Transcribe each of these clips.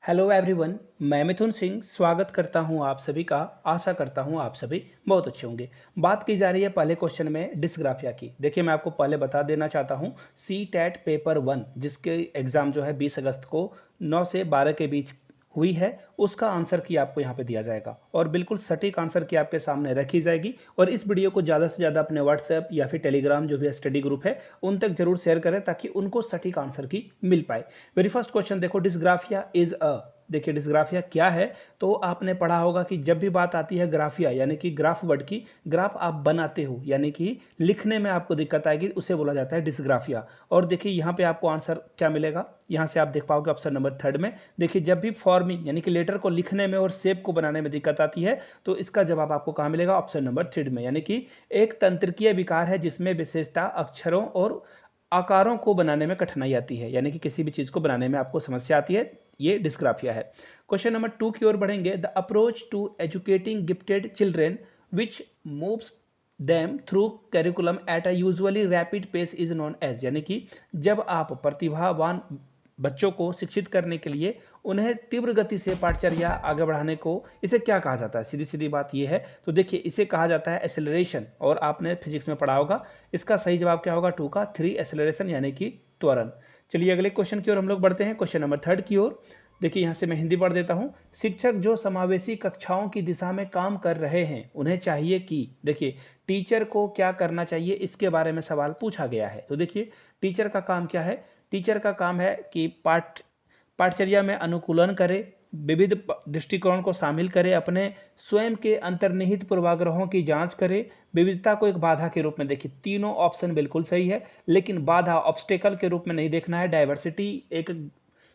Hello everyone. मैं मिथुन सिंह स्वागत करता हूं आप सभी का। आशा करता हूं आप सभी बहुत अच्छे होंगे। बात की जा रही है पहले क्वेश्चन में डिस्ग्राफिया की। देखिए मैं आपको पहले बता देना चाहता हूं सी टेट पेपर 1 जिसके एग्ज़ाम जो है 20 अगस्त को 9 से 12 के बीच हुई है, उसका आंसर की आपको यहाँ पे दिया जाएगा और बिल्कुल सटीक आंसर की आपके सामने रखी जाएगी। और इस वीडियो को ज़्यादा से ज़्यादा अपने व्हाट्सएप या फिर टेलीग्राम जो भी स्टडी ग्रुप है उन तक जरूर शेयर करें ताकि उनको सटीक आंसर की मिल पाए। वेरी फर्स्ट क्वेश्चन देखो, डिस्ग्राफिया इज अ। देखिए डिस्ग्राफिया क्या है, तो आपने पढ़ा होगा कि जब भी बात आती है ग्राफिया यानी कि ग्राफ वर्ड की, ग्राफ आप बनाते हो यानी कि लिखने में आपको दिक्कत आएगी, उसे बोला जाता है डिस्ग्राफिया। और देखिए यहाँ पे आपको आंसर क्या मिलेगा, यहाँ से आप देख पाओगे ऑप्शन नंबर थर्ड में। देखिए जब भी फॉर्मिंग यानी कि लेटर को लिखने में और शेप को बनाने में दिक्कत आती है तो इसका जवाब आपको कहाँ मिलेगा, ऑप्शन नंबर थर्ड में। यानी कि एक तंत्रिकीय विकार है जिसमें विशेषता अक्षरों और आकारों को बनाने में कठिनाई आती है, यानी कि किसी भी चीज़ को बनाने में आपको समस्या आती है, ये डिस्ग्राफिया है। क्वेश्चन नंबर 2 की ओर बढ़ेंगे। The approach to educating gifted children which moves them through curriculum at a usually rapid pace is known as. यानी कि जब आप प्रतिभावान बच्चों को शिक्षित करने के लिए उन्हें तीव्र गति से पाठचर्या आगे बढ़ाने को, इसे क्या कहा जाता है? सीधी सीधी बात यह है, तो देखिए इसे कहा जाता है एक्सेलरेशन। और आपने फिजिक्स में पढ़ा होगा, इसका सही जवाब क्या होगा, 2 का 3 एक्सेलरेशन यानी कि त्वरण। चलिए अगले क्वेश्चन की ओर हम लोग बढ़ते हैं, क्वेश्चन नंबर थर्ड की ओर। देखिए यहाँ से मैं हिंदी पढ़ देता हूँ। शिक्षक जो समावेशी कक्षाओं की दिशा में काम कर रहे हैं उन्हें चाहिए कि, देखिए टीचर को क्या करना चाहिए इसके बारे में सवाल पूछा गया है। तो देखिए टीचर का काम क्या है, टीचर का काम है कि पाठचर्या में अनुकूलन करे, विविध दृष्टिकोण को शामिल करे, अपने स्वयं के अंतर्निहित पूर्वाग्रहों की जांच करे, विविधता को एक बाधा के रूप में। देखिए तीनों ऑप्शन बिल्कुल सही है, लेकिन बाधा ऑब्स्टेकल के रूप में नहीं देखना है। डाइवर्सिटी एक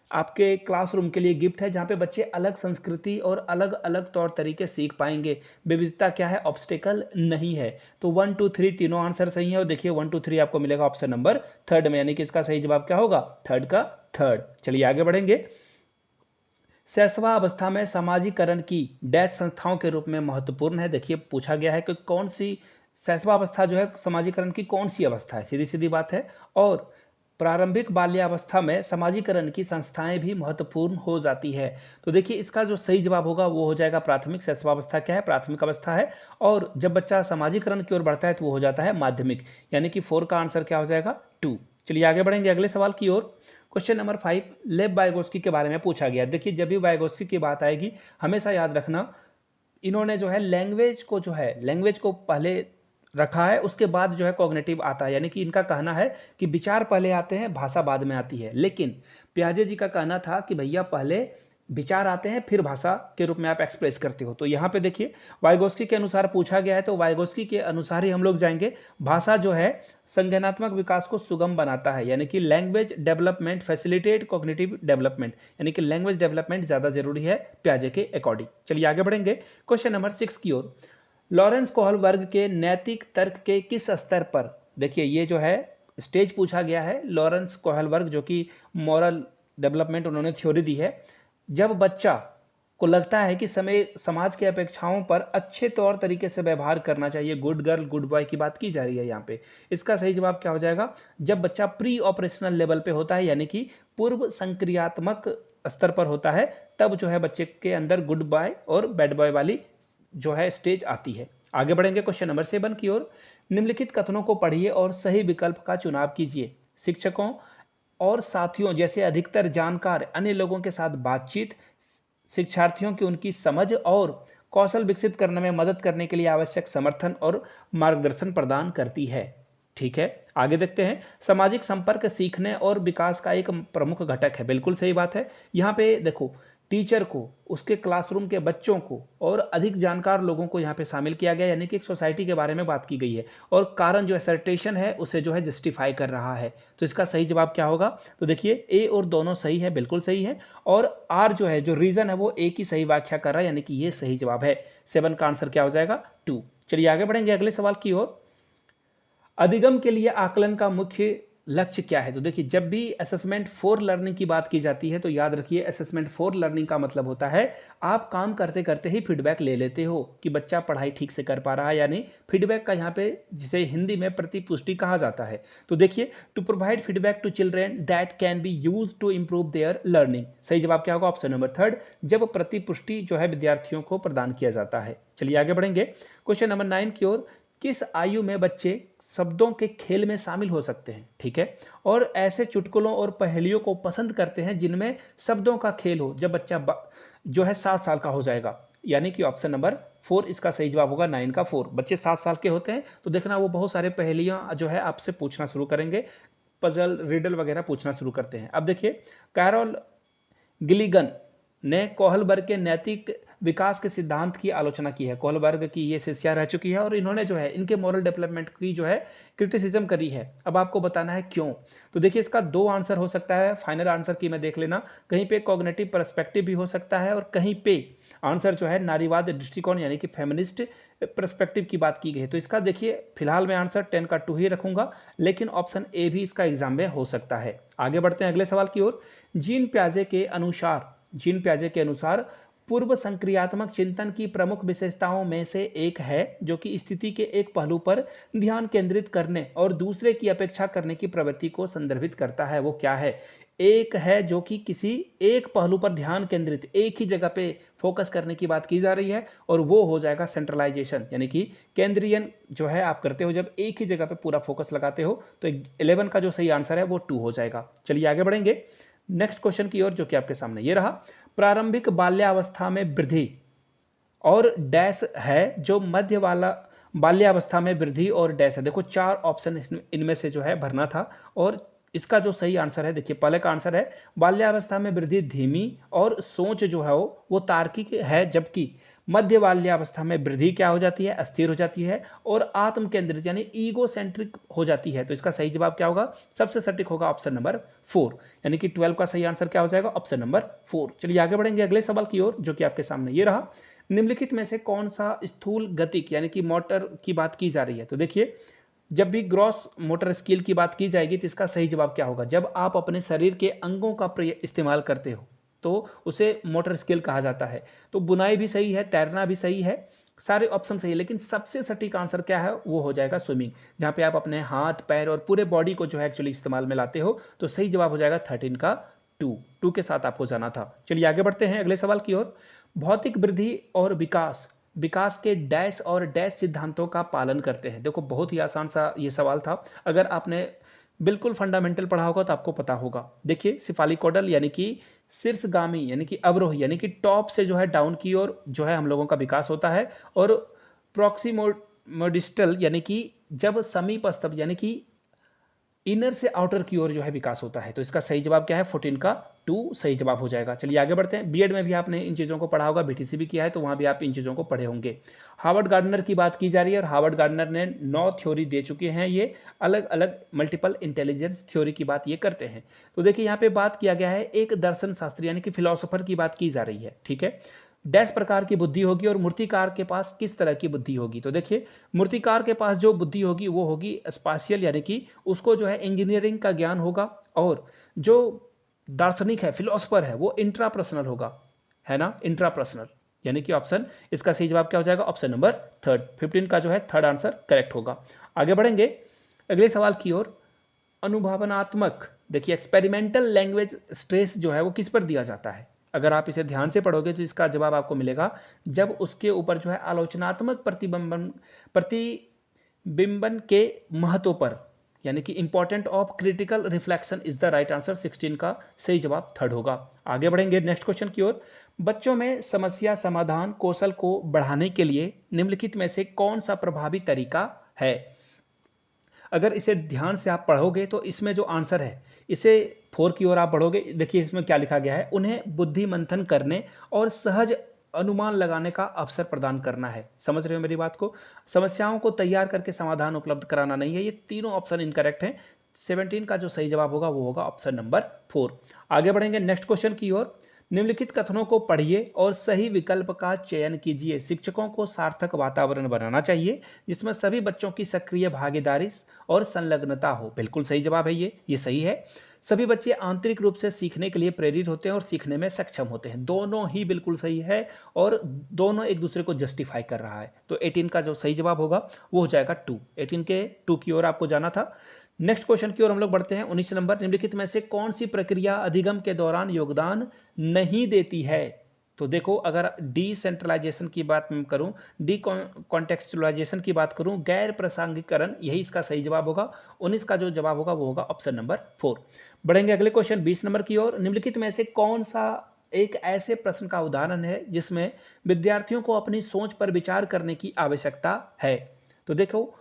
आपके क्लासरूम के लिए गिफ्ट है जहाँ पे बच्चे अलग संस्कृति और अलग अलग तौर तरीके सीख पाएंगे। विविधता क्या है, ऑब्स्टेकल नहीं है। तो 1 2 3 तीनों आंसर सही है और देखिए 1 2 3 आपको मिलेगा ऑप्शन नंबर थर्ड में, यानी कि इसका सही जवाब क्या होगा, थर्ड का थर्ड। चलिए आगे बढ़ेंगे। शैशवा अवस्था में समाजीकरण की डैश संस्थाओं के रूप में महत्वपूर्ण है। देखिए पूछा गया है कि कौन सी शैशवा अवस्था जो है समाजीकरण की कौन सी अवस्था है, सीधी सीधी बात है। और प्रारंभिक बाल्यावस्था में समाजीकरण की संस्थाएं भी महत्वपूर्ण हो जाती है। तो देखिए इसका जो सही जवाब होगा वो हो जाएगा प्राथमिक। शैशवावस्था क्या है, प्राथमिक अवस्था है। और जब बच्चा समाजीकरण की ओर बढ़ता है तो वो हो जाता है माध्यमिक, यानी कि 4 का आंसर क्या हो जाएगा, 2। चलिए आगे बढ़ेंगे अगले सवाल की ओर। क्वेश्चन नंबर 5 लेव वाइगोस्की के बारे में पूछा गया। देखिए जब भी वाइगोस्की की बात आएगी हमेशा याद रखना, इन्होंने जो है लैंग्वेज को पहले रखा है, उसके बाद जो है कॉग्निटिव आता है। यानी कि इनका कहना है कि विचार पहले आते हैं, भाषा बाद में आती है। लेकिन पियाजे जी का कहना था कि भैया पहले विचार आते हैं फिर भाषा के रूप में आप एक्सप्रेस करते हो। तो यहाँ पे देखिए वाइगोस्की के अनुसार पूछा गया है, तो वाइगोस्की के अनुसार ही हम लोग जाएंगे। भाषा जो है संज्ञानात्मक विकास को सुगम बनाता है, यानी कि language development facilitate cognitive development, यानी कि लैंग्वेज डेवलपमेंट ज़्यादा जरूरी है पियाजे के अकॉर्डिंग। चलिए आगे बढ़ेंगे क्वेश्चन नंबर 6 की ओर। लॉरेंस कोहल वर्ग के नैतिक तर्क के किस स्तर पर, देखिए ये जो है स्टेज पूछा गया है। लॉरेंस कोहल वर्ग जो कि मॉरल डेवलपमेंट उन्होंने थ्योरी दी है। जब बच्चा को लगता है कि समाज की अपेक्षाओं पर अच्छे तौर तरीके से व्यवहार करना चाहिए, गुड गर्ल गुड बॉय की बात की जा रही है यहाँ पे, इसका सही जवाब क्या हो जाएगा, जब बच्चा प्री ऑपरेशनल लेवल पे होता है, यानी कि पूर्व संक्रियात्मक स्तर पर होता है, तब जो है बच्चे के अंदर गुड बॉय और बैड बॉय वाली जो है स्टेज आती है। आगे बढ़ेंगे क्वेश्चन नंबर 7 की ओर। निम्नलिखित कथनों को पढ़िए और सही विकल्प का चुनाव कीजिए। शिक्षकों और साथियों जैसे अधिकतर जानकार अन्य लोगों के साथ बातचीत शिक्षार्थियों की उनकी समझ और कौशल विकसित करने में मदद करने के लिए आवश्यक समर्थन और मार्गदर्शन प्रदान करती है। ठीक है, आगे देखते हैं। सामाजिक संपर्क सीखने और विकास का एक प्रमुख घटक है, बिल्कुल सही बात है। यहाँ पे देखो टीचर को, उसके क्लासरूम के बच्चों को और अधिक जानकार लोगों को यहाँ पे शामिल किया गया, यानी कि एक सोसाइटी के बारे में बात की गई है। और कारण जो असर्टेशन है उसे जो है जस्टिफाई कर रहा है। तो इसका सही जवाब क्या होगा, तो देखिए ए और दोनों सही है, बिल्कुल सही है। और आर जो है जो रीजन है वो ए की सही व्याख्या कर रहा है, यानी कि ये सही जवाब है। 7 का आंसर क्या हो जाएगा, 2। चलिए आगे बढ़ेंगे अगले सवाल की ओर। अधिगम के लिए आकलन का मुख्य लक्ष्य क्या है? तो देखिए, जब भी असेसमेंट फॉर लर्निंग की बात की जाती है तो याद रखिए, असेसमेंट फॉर लर्निंग का मतलब होता है आप काम करते करते ही फीडबैक ले लेते हो कि बच्चा पढ़ाई ठीक से कर पा रहा है या नहीं। फीडबैक का यहाँ पे जिसे हिंदी में प्रतिपुष्टि कहा जाता है। तो देखिए, to provide feedback to children that can be use to improve their learning. सही जवाब क्या होगा? ऑप्शन नंबर थर्ड, जब प्रतिपुष्टि जो है विद्यार्थियों को प्रदान किया जाता है। चलिए आगे बढ़ेंगे क्वेश्चन नंबर 9 की ओर। किस आयु में बच्चे शब्दों के खेल में शामिल हो सकते हैं? ठीक है, और ऐसे चुटकुलों और पहेलियों को पसंद करते हैं जिनमें शब्दों का खेल हो, जब बच्चा जो है 7 साल का हो जाएगा। यानी कि ऑप्शन नंबर 4 इसका सही जवाब होगा। 9 का 4। बच्चे 7 साल के होते हैं तो देखना वो बहुत सारे पहेलियां जो है आपसे पूछना शुरू करेंगे, पजल रिडल वगैरह पूछना शुरू करते हैं। अब देखिए, कैरोल गिलिगन ने कोहलबर्ग के नैतिक विकास के सिद्धांत की आलोचना की है। कोहलबर्ग की ये शिष्या रह चुकी है और इन्होंने जो है इनके मॉरल डेवलपमेंट की जो है क्रिटिसिज्म करी है। अब आपको बताना है क्यों। तो देखिए, इसका 2 आंसर हो सकता है। फाइनल आंसर की मैं देख लेना, कहीं पे कॉग्निटिव पर्सपेक्टिव भी हो सकता है और कहीं पे आंसर जो है नारीवाद दृष्टिकोण यानी कि फेमिनिस्ट पर्सपेक्टिव की बात की गई है। तो इसका देखिए, फिलहाल मैं आंसर 10 का 2 ही रखूंगा, लेकिन ऑप्शन ए भी इसका एग्जाम में हो सकता है। आगे बढ़ते हैं अगले सवाल की ओर। जीन प्याजे के अनुसार पूर्व संक्रियात्मक चिंतन की प्रमुख विशेषताओं में से एक है जो कि स्थिति के एक पहलू पर ध्यान केंद्रित करने और दूसरे की अपेक्षा करने की प्रवृत्ति को संदर्भित करता है। वो क्या है? एक है जो कि किसी एक पहलू पर ध्यान केंद्रित, एक ही जगह पे फोकस करने की बात की जा रही है, और वो हो जाएगा सेंट्रलाइजेशन, यानी कि केंद्रीयन जो है आप करते हो जब एक ही जगह पे पूरा फोकस लगाते हो। तो 11 का जो सही आंसर है वो 2 हो जाएगा। चलिए आगे बढ़ेंगे नेक्स्ट क्वेश्चन की ओर, जो कि आपके सामने ये रहा। प्रारंभिक बाल्यावस्था में वृद्धि और डैश है जो मध्य वाला बाल्यावस्था में वृद्धि और डैश है। देखो 4 ऑप्शन इनमें से जो है भरना था, और इसका जो सही आंसर है, देखिए पहले का आंसर है बाल्यावस्था में वृद्धि धीमी और सोच जो है वो तार्किक है, जबकि मध्य बाल्यावस्था में वृद्धि क्या हो जाती है? अस्थिर हो जाती है और आत्म केंद्रित यानी ईगो सेंट्रिक हो जाती है। तो इसका सही जवाब क्या होगा? सबसे सटीक होगा ऑप्शन नंबर 4, यानी कि 12 का सही आंसर क्या हो जाएगा? Option number 4। चलिए आगे बढ़ेंगे अगले सवाल की ओर, जो कि आपके सामने ये रहा। निम्नलिखित में से कौन सा स्थूल गतिक यानी कि मोटर की बात की जा रही है? तो देखिए, जब भी ग्रॉस मोटर स्किल की बात की जाएगी तो इसका सही जवाब क्या होगा? जब आप अपने शरीर के अंगों का इस्तेमाल करते हो तो उसे मोटर स्किल कहा जाता है। तो बुनाई भी सही है, तैरना भी सही है, सारे ऑप्शन सही है, लेकिन सबसे सटीक आंसर क्या है? वो हो जाएगा स्विमिंग, जहाँ पे आप अपने हाथ पैर और पूरे बॉडी को जो है एक्चुअली इस्तेमाल में लाते हो। तो सही जवाब हो जाएगा 13 का 2 के साथ आपको जाना था। चलिए आगे बढ़ते हैं अगले सवाल की ओर। भौतिक वृद्धि और विकास विकास के डैश और डैश सिद्धांतों का पालन करते हैं। देखो बहुत ही आसान सा ये सवाल था, अगर आपने बिल्कुल फंडामेंटल पढ़ा होगा तो आपको पता होगा। देखिए, सिफालिकोडल यानी कि शीर्षगामी यानी कि अवरोही यानी कि टॉप से जो है डाउन की ओर जो है हम लोगों का विकास होता है, और प्रॉक्सिमोडिस्टल यानी कि जब समीपस्थ यानी कि इनर से आउटर की ओर जो है विकास होता है। तो इसका सही जवाब क्या है? 14 का 2 सही जवाब हो जाएगा। चलिए आगे बढ़ते हैं। बीएड में भी आपने इन चीज़ों को पढ़ा होगा, बीटीसी भी किया है तो वहाँ भी आप इन चीज़ों को पढ़े होंगे। हार्वर्ड गार्डनर की बात की जा रही है और हार्वर्ड गार्डनर ने 9 थ्योरी दे चुके हैं। ये अलग अलग मल्टीपल इंटेलिजेंस थ्योरी की बात ये करते हैं। तो देखिए, यहाँ पे बात किया गया है एक दर्शन शास्त्री यानी कि फिलोसोफर की बात की जा रही है। ठीक है, डैश प्रकार की बुद्धि होगी और मूर्तिकार के पास किस तरह की बुद्धि होगी? तो देखिए, मूर्तिकार के पास जो बुद्धि होगी वो होगी स्पाशियल, यानी कि उसको जो है इंजीनियरिंग का ज्ञान होगा, और जो दार्शनिक है फिलोसफर है वो इंट्रापर्सनल होगा, है ना, इंट्रापर्सनल, यानी कि ऑप्शन इसका सही जवाब क्या हो जाएगा? ऑप्शन नंबर 3, 15 का जो है थर्ड आंसर करेक्ट होगा। आगे बढ़ेंगे अगले सवाल की ओर। अनुभवनात्मक, देखिए एक्सपेरिमेंटल लैंग्वेज स्ट्रेस जो है वो किस पर दिया जाता है? अगर आप इसे ध्यान से पढ़ोगे तो इसका जवाब आपको मिलेगा जब उसके ऊपर जो है आलोचनात्मक प्रतिबिंबन के महत्व पर, यानी कि important of critical reflection is the right answer. 16 का सही जवाब थर्ड होगा। आगे बढ़ेंगे नेक्स्ट क्वेश्चन की ओर। बच्चों में समस्या समाधान कौशल को बढ़ाने के लिए निम्नलिखित में से कौन सा प्रभावी तरीका है? अगर इसे ध्यान से आप पढ़ोगे तो इसमें जो आंसर है, इसे 4 की ओर आप बढ़ोगे, देखिए इसमें क्या लिखा गया है, उन्हें बुद्धि मंथन करने और सहज अनुमान लगाने का अवसर प्रदान करना है। समझ रहे हो मेरी बात को? समस्याओं को तैयार करके समाधान उपलब्ध कराना नहीं है। ये तीनों ऑप्शन इनकरेक्ट हैं। 17 का जो सही जवाब होगा वो होगा ऑप्शन नंबर 4। आगे बढ़ेंगे नेक्स्ट क्वेश्चन की ओर। निम्नलिखित कथनों को पढ़िए और सही विकल्प का चयन कीजिए। शिक्षकों को सार्थक वातावरण बनाना चाहिए जिसमें सभी बच्चों की सक्रिय भागीदारी और संलग्नता हो। बिल्कुल सही जवाब है ये सही है। सभी बच्चे आंतरिक रूप से सीखने के लिए प्रेरित होते हैं और सीखने में सक्षम होते हैं। दोनों ही बिल्कुल सही है और दोनों एक दूसरे को जस्टिफाई कर रहा है। तो 18 का जो सही जवाब होगा वो हो जाएगा 2। 18 के 2 की ओर आपको जाना था। नेक्स्ट क्वेश्चन की ओर हम लोग बढ़ते हैं। 19 नंबर, निम्नलिखित में से कौन सी प्रक्रिया अधिगम के दौरान योगदान नहीं देती है? तो देखो, अगर डिसेंट्रलाइजेशन की बात मैं करूं, डी कॉन्टेक्चुअलाइजेशन की बात करूं, गैर प्रासंगिकरण, यही इसका सही जवाब होगा। 19 का जो जवाब होगा वो होगा ऑप्शन नंबर 4। बढ़ेंगे अगले क्वेश्चन 20 नंबर की ओर। निम्नलिखित में से कौन सा एक ऐसे प्रश्न का उदाहरण है जिसमें विद्यार्थियों को अपनी सोच पर विचार करने की आवश्यकता है? तो देखो,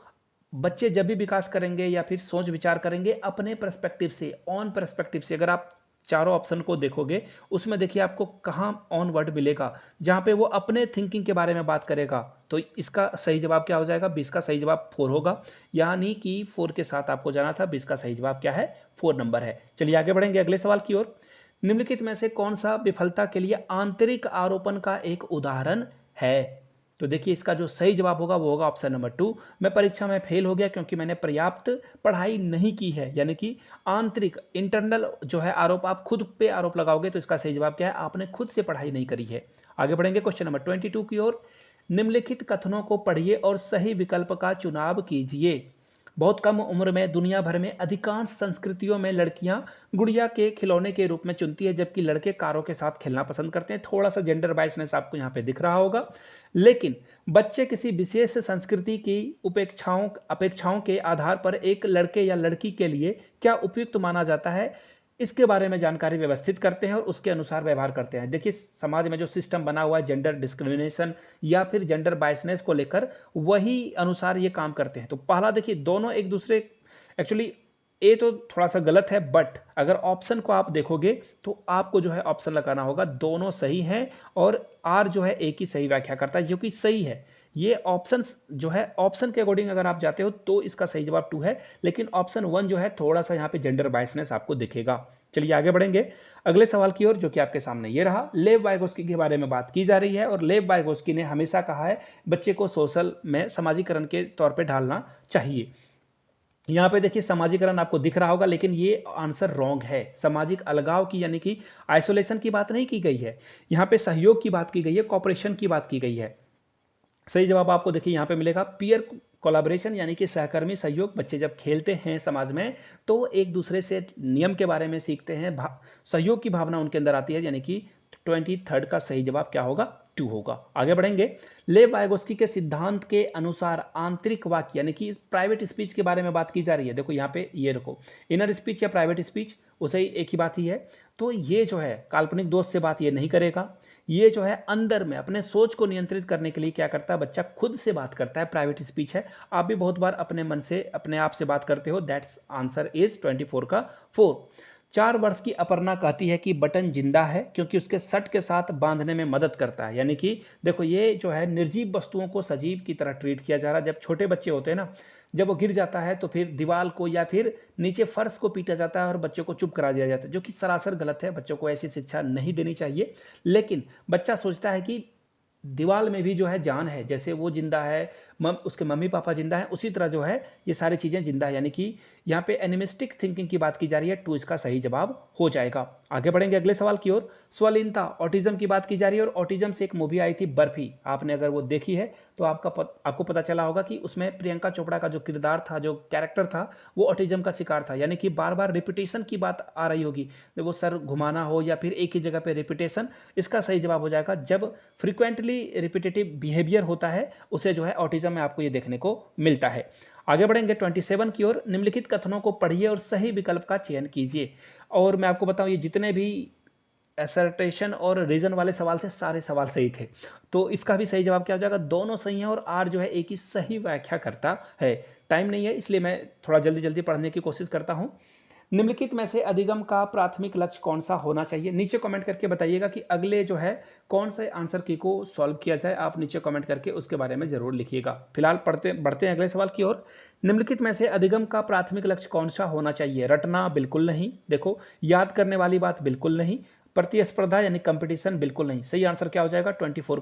बच्चे जब भी विकास करेंगे या फिर सोच विचार करेंगे अपने पर्सपेक्टिव से, ऑन पर्सपेक्टिव से। अगर आप चारों ऑप्शन को देखोगे उसमें देखिए आपको कहाँ ऑन वर्ड मिलेगा जहाँ पे वो अपने थिंकिंग के बारे में बात करेगा। तो इसका सही जवाब क्या हो जाएगा? 20 का सही जवाब 4 होगा, यानी कि 4 के साथ आपको जाना था। 20 का सही जवाब क्या है? 4 नंबर है। चलिए आगे बढ़ेंगे अगले सवाल की ओर। निम्नलिखित में से कौन सा विफलता के लिए आंतरिक आरोपण का एक उदाहरण है? तो देखिए, इसका जो सही जवाब होगा वो होगा ऑप्शन नंबर 2। मैं परीक्षा में फेल हो गया क्योंकि मैंने पर्याप्त पढ़ाई नहीं की है। यानी कि आंतरिक, इंटरनल जो है आरोप, आप खुद पे आरोप लगाओगे तो इसका सही जवाब क्या है? आपने खुद से पढ़ाई नहीं करी है। आगे बढ़ेंगे क्वेश्चन नंबर 22 की ओर। निम्नलिखित कथनों को पढ़िए और सही विकल्प का चुनाव कीजिए। बहुत कम उम्र में दुनिया भर में अधिकांश संस्कृतियों में लड़कियां गुड़िया के खिलौने के रूप में चुनती है जबकि लड़के कारों के साथ खेलना पसंद करते हैं। थोड़ा सा जेंडर बायसनेस आपको यहाँ पे दिख रहा होगा, लेकिन बच्चे किसी विशेष संस्कृति की अपेक्षाओं के आधार पर एक लड़के या लड़की के लिए क्या उपयुक्त माना जाता है, इसके बारे में जानकारी व्यवस्थित करते हैं और उसके अनुसार व्यवहार करते हैं। देखिए, समाज में जो सिस्टम बना हुआ है जेंडर डिस्क्रिमिनेशन या फिर जेंडर बायसनेस को लेकर, वही अनुसार ये काम करते हैं। तो पहला देखिए, दोनों एक दूसरे, एक्चुअली ए तो थोड़ा सा गलत है, बट अगर ऑप्शन को आप देखोगे तो आपको जो है ऑप्शन लगाना होगा। दोनों सही हैं और आर जो है एक ही सही व्याख्या करता है जो कि सही है। ये ऑप्शन जो है, ऑप्शन के अकॉर्डिंग अगर आप जाते हो तो इसका सही जवाब 2 है, लेकिन ऑप्शन 1 जो है थोड़ा सा यहाँ पे जेंडर बायसनेस आपको दिखेगा। चलिए आगे बढ़ेंगे अगले सवाल की ओर, जो कि आपके सामने ये रहा। लेव वाइगोस्की के बारे में बात की जा रही है और लेव वाइगोस्की ने हमेशा कहा है बच्चे को सोशल में समाजीकरण के तौर पे ढालना चाहिए। यहाँ पे देखिए समाजीकरण आपको दिख रहा होगा, लेकिन ये आंसर रॉन्ग है। सामाजिक अलगाव की यानी कि आइसोलेशन की बात नहीं की गई है, यहाँ पे सहयोग की बात की गई है, कॉपरेशन की बात की गई है। सही जवाब आपको देखिए यहाँ पे मिलेगा पीयर कोलाब्रेशन, यानी कि सहकर्मी सहयोग। बच्चे जब खेलते हैं समाज में तो एक दूसरे से नियम के बारे में सीखते हैं, सहयोग की भावना उनके अंदर आती है, यानी कि 23 का सही जवाब क्या होगा? 2 होगा। आगे बढ़ेंगे। लेव वाइगोस्की के सिद्धांत के अनुसार आंतरिक वाक्य, यानी कि प्राइवेट स्पीच के बारे में बात की जा रही है। देखो यहाँ पे ये रखो, इनर स्पीच या प्राइवेट स्पीच उसे ही एक ही बात ही है। तो ये जो है काल्पनिक दोस्त से बात ये नहीं करेगा, ये जो है अंदर में अपने सोच को नियंत्रित करने के लिए क्या करता है? बच्चा खुद से बात करता है, प्राइवेट स्पीच है। आप भी बहुत बार अपने मन से, अपने आप से बात करते हो। दैट्स आंसर इज 24 का 4। 4 वर्ष की अपर्णा कहती है कि बटन जिंदा है क्योंकि उसके सट के साथ बांधने में मदद करता है। यानी कि देखो, ये जो है निर्जीव वस्तुओं को सजीव की तरह ट्रीट किया जा रहा है। जब छोटे बच्चे होते हैं ना, जब वो गिर जाता है तो फिर दीवार को या फिर नीचे फर्श को पीटा जाता है और बच्चों को चुप करा दिया जाता है, जो कि सरासर गलत है। बच्चों को ऐसी शिक्षा नहीं देनी चाहिए। लेकिन बच्चा सोचता है कि दीवार में भी जो है जान है, जैसे वो जिंदा है, उसके मम्मी पापा जिंदा है, उसी तरह जो है ये सारी चीज़ें जिंदा है। यानी कि यहाँ पे एनिमिस्टिक थिंकिंग की बात की जा रही है। 2 इसका सही जवाब हो जाएगा। आगे बढ़ेंगे अगले सवाल की ओर। स्वलीनता, ऑटिज्म की बात की जा रही है और ऑटिज्म से एक मूवी आई थी बर्फी, आपने अगर वो देखी है तो आपको पता चला होगा कि उसमें प्रियंका चोपड़ा का जो किरदार था, जो कैरेक्टर था, वो ऑटिज्म का शिकार था। यानी कि बार बार रिपीटेशन की बात आ रही होगी, वो सर घुमाना हो या फिर एक ही जगह पे रिपीटेशन। इसका सही जवाब हो जाएगा, जब फ्रिक्वेंटली रिपीटेटिव बिहेवियर होता है उसे जो है ऑटिज्म में आपको ये देखने को मिलता है। आगे बढ़ेंगे 27 की ओर। निम्नलिखित कथनों को पढ़िए और सही विकल्प का चयन कीजिए। और मैं आपको बताऊं, ये जितने भी असर्टेशन और रीजन वाले सवाल थे, सारे सवाल सही थे। तो इसका भी सही जवाब क्या हो जाएगा? दोनों सही हैं और आर जो है एक ही सही व्याख्या करता है। टाइम नहीं है इसलिए मैं थोड़ा जल्दी जल्दी पढ़ने की कोशिश करता हूँ। निम्नलिखित में से अधिगम का प्राथमिक लक्ष्य कौन सा होना चाहिए? नीचे कमेंट करके बताइएगा कि अगले जो है कौन से आंसर की को सॉल्व किया जाए। आप नीचे कमेंट करके उसके बारे में जरूर लिखिएगा। फिलहाल बढ़ते हैं अगले सवाल की ओर। निम्नलिखित में से अधिगम का प्राथमिक लक्ष्य कौन सा होना चाहिए? रटना बिल्कुल नहीं, देखो याद करने वाली बात बिल्कुल नहीं, प्रतिस्पर्धा यानी कंपटीशन बिल्कुल नहीं। सही आंसर क्या हो जाएगा? 28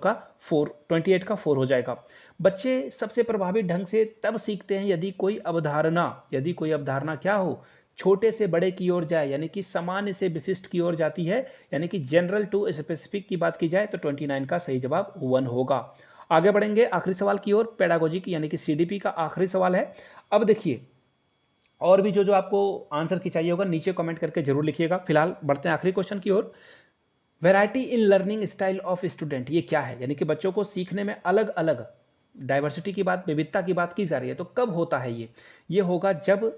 का 4 हो जाएगा। बच्चे सबसे प्रभावी ढंग से तब सीखते हैं यदि कोई अवधारणा क्या हो, छोटे से बड़े की ओर जाए, यानी कि सामान्य से विशिष्ट की ओर जाती है, यानी कि जनरल टू स्पेसिफिक की बात की जाए तो 29 का सही जवाब 1 होगा। आगे बढ़ेंगे आखिरी सवाल की ओर, पेडागोजी की यानी कि सीडीपी का आखिरी सवाल है। अब देखिए, और भी जो आपको आंसर की चाहिए होगा नीचे कमेंट करके जरूर लिखिएगा। फिलहाल बढ़ते हैं आखिरी क्वेश्चन की ओर। Variety in learning style of student, ये क्या है? यानी कि बच्चों को सीखने में अलग अलग डाइवर्सिटी की बात, विविधता की बात की जा रही है, तो कब होता है ये होगा जब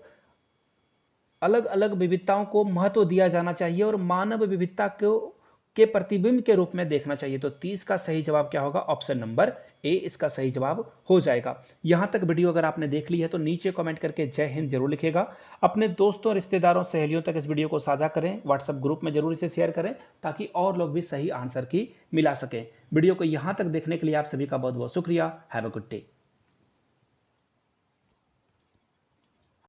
अलग अलग विविधताओं को महत्व दिया जाना चाहिए और मानव विविधता को के प्रतिबिंब के रूप में देखना चाहिए। तो 30 का सही जवाब क्या होगा? ऑप्शन नंबर ए इसका सही जवाब हो जाएगा। यहां तक वीडियो अगर आपने देख ली है तो नीचे कमेंट करके जय हिंद जरूर लिखेगा। अपने दोस्तों, रिश्तेदारों, सहेलियों तक इस वीडियो को साझा करें, व्हाट्सएप ग्रुप में जरूर इसे शेयर करें ताकि और लोग भी सही आंसर की मिला सकें। वीडियो को यहां तक देखने के लिए आप सभी का बहुत बहुत शुक्रिया। Have a good day.